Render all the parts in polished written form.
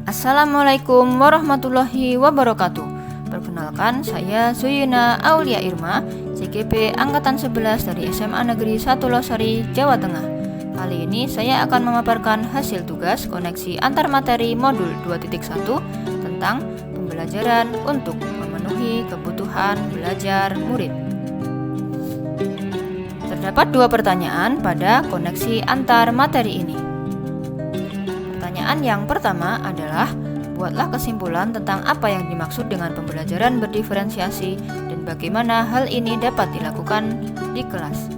Assalamualaikum warahmatullahi wabarakatuh. Perkenalkan, saya Zuyuna Aulia Irma, CGP Angkatan 11 dari SMA Negeri 1 Losari, Jawa Tengah. Kali ini saya akan memaparkan hasil tugas koneksi antar materi modul 2.1 tentang pembelajaran untuk memenuhi kebutuhan belajar murid. Terdapat dua pertanyaan pada koneksi antar materi ini. Pertanyaan yang pertama adalah, buatlah kesimpulan tentang apa yang dimaksud dengan pembelajaran berdiferensiasi dan bagaimana hal ini dapat dilakukan di kelas.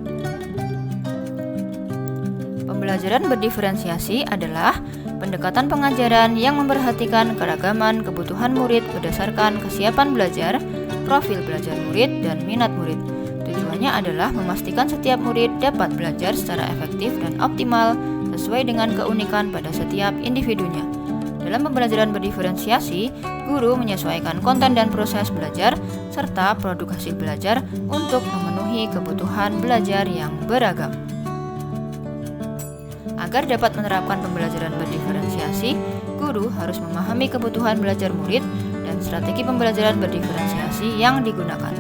Pembelajaran berdiferensiasi adalah pendekatan pengajaran yang memperhatikan keragaman kebutuhan murid berdasarkan kesiapan belajar, profil belajar murid, dan minat murid. Tujuannya adalah memastikan setiap murid dapat belajar secara efektif dan optimal sesuai dengan keunikan pada setiap individunya. Dalam pembelajaran berdiferensiasi, guru menyesuaikan konten dan proses belajar serta produk hasil belajar untuk memenuhi kebutuhan belajar yang beragam. Agar dapat menerapkan pembelajaran berdiferensiasi, guru harus memahami kebutuhan belajar murid dan strategi pembelajaran berdiferensiasi yang digunakan.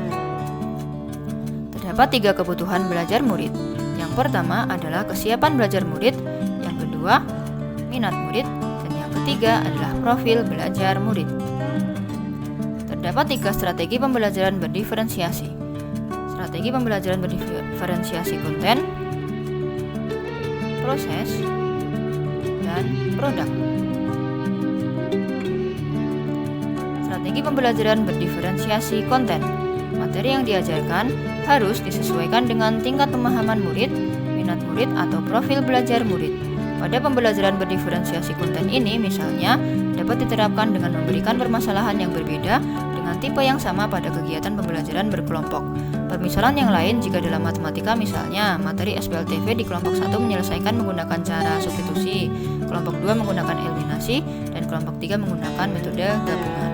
Terdapat 3 kebutuhan belajar murid. Yang pertama adalah kesiapan belajar murid, yang kedua, minat murid, dan yang ketiga adalah profil belajar murid. Terdapat 3 strategi pembelajaran berdiferensiasi. Strategi pembelajaran berdiferensiasi konten, proses, dan produk. Strategi pembelajaran berdiferensiasi konten. Materi yang diajarkan harus disesuaikan dengan tingkat pemahaman murid, minat murid, atau profil belajar murid. Pada pembelajaran berdiferensiasi konten ini, misalnya, dapat diterapkan dengan memberikan permasalahan yang berbeda dengan tipe yang sama pada kegiatan pembelajaran berkelompok. Permisalan yang lain, jika dalam matematika misalnya, materi SPLTV di kelompok 1 menyelesaikan menggunakan cara substitusi, kelompok 2 menggunakan eliminasi, dan kelompok 3 menggunakan metode gabungan.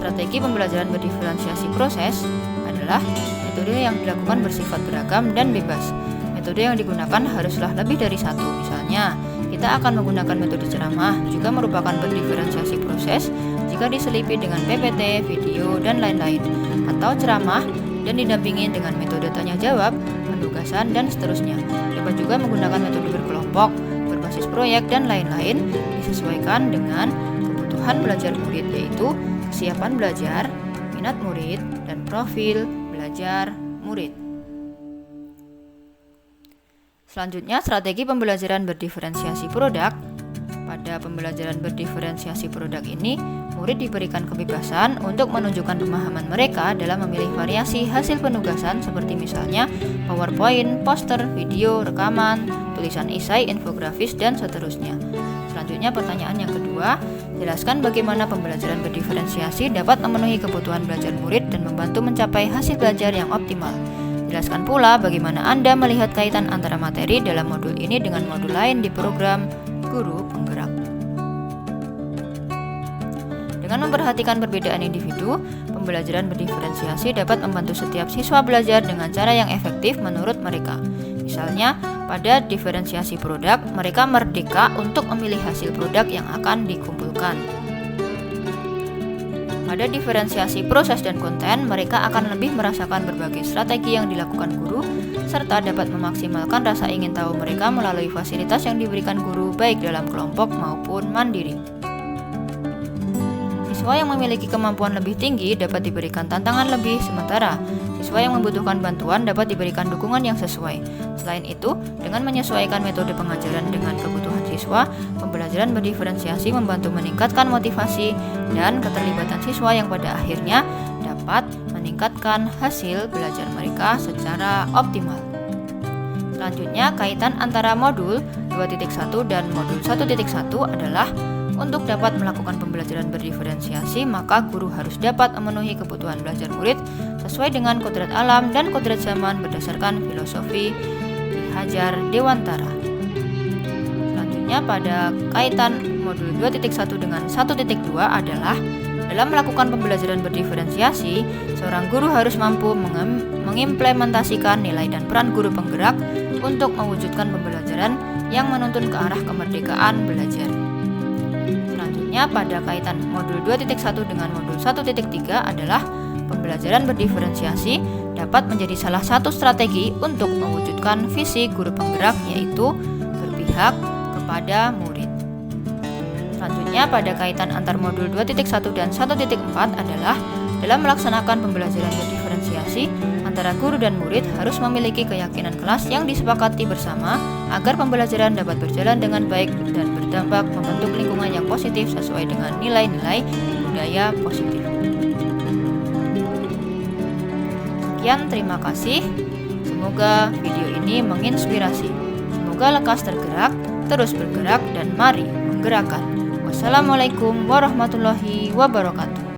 Strategi pembelajaran berdiferensiasi proses adalah metode yang dilakukan bersifat beragam dan bebas. Metode yang digunakan haruslah lebih dari satu. Misalnya, kita akan menggunakan metode ceramah, juga merupakan berdiferensiasi proses jika diselipi dengan PPT, video, dan lain-lain. Atau ceramah dan didampingi dengan metode tanya jawab, penugasan, dan seterusnya. Dapat juga menggunakan metode berkelompok, berbasis proyek, dan lain-lain, disesuaikan dengan kebutuhan belajar murid, yaitu kesiapan belajar, minat murid, dan profil belajar murid. Selanjutnya, strategi pembelajaran berdiferensiasi produk. Pada pembelajaran berdiferensiasi produk ini, murid diberikan kebebasan untuk menunjukkan pemahaman mereka dalam memilih variasi hasil penugasan seperti misalnya PowerPoint, poster, video, rekaman, tulisan esai, infografis, dan seterusnya. Selanjutnya, pertanyaan yang kedua, jelaskan bagaimana pembelajaran berdiferensiasi dapat memenuhi kebutuhan belajar murid dan membantu mencapai hasil belajar yang optimal. Jelaskan pula bagaimana Anda melihat kaitan antara materi dalam modul ini dengan modul lain di program Guru Penggerak. Dengan memperhatikan perbedaan individu, pembelajaran berdiferensiasi dapat membantu setiap siswa belajar dengan cara yang efektif menurut mereka. Misalnya, pada diferensiasi produk, mereka merdeka untuk memilih hasil produk yang akan dikumpulkan. Pada diferensiasi proses dan konten, mereka akan lebih merasakan berbagai strategi yang dilakukan guru, serta dapat memaksimalkan rasa ingin tahu mereka melalui fasilitas yang diberikan guru baik dalam kelompok maupun mandiri. Siswa yang memiliki kemampuan lebih tinggi dapat diberikan tantangan lebih, sementara siswa yang membutuhkan bantuan dapat diberikan dukungan yang sesuai. Selain itu, dengan menyesuaikan metode pengajaran dengan kebutuhan siswa, pembelajaran berdiferensiasi membantu meningkatkan motivasi dan keterlibatan siswa yang pada akhirnya dapat meningkatkan hasil belajar mereka secara optimal. Selanjutnya, kaitan antara modul 2.1 dan modul 1.1 adalah untuk dapat melakukan pembelajaran berdiferensiasi, maka guru harus dapat memenuhi kebutuhan belajar murid sesuai dengan kodrat alam dan kodrat zaman berdasarkan filosofi Hajar Dewantara. Selanjutnya, pada kaitan modul 2.1 dengan 1.2 adalah dalam melakukan pembelajaran berdiferensiasi, seorang guru harus mampu mengimplementasikan nilai dan peran guru penggerak untuk mewujudkan pembelajaran yang menuntun ke arah kemerdekaan belajar. Selanjutnya pada kaitan modul 2.1 dengan modul 1.3 adalah pembelajaran berdiferensiasi dapat menjadi salah satu strategi untuk mewujudkan visi guru penggerak, yaitu berpihak kepada murid. Selanjutnya pada kaitan antar modul 2.1 dan 1.4 adalah dalam melaksanakan pembelajaran berdiferensiasi, antara guru dan murid harus memiliki keyakinan kelas yang disepakati bersama agar pembelajaran dapat berjalan dengan baik dan berdampak membentuk lingkungan yang positif sesuai dengan nilai-nilai budaya positif. Sekian, terima kasih. Semoga video ini menginspirasi. Semoga lekas tergerak, terus bergerak, dan mari menggerakkan. Wassalamualaikum warahmatullahi wabarakatuh.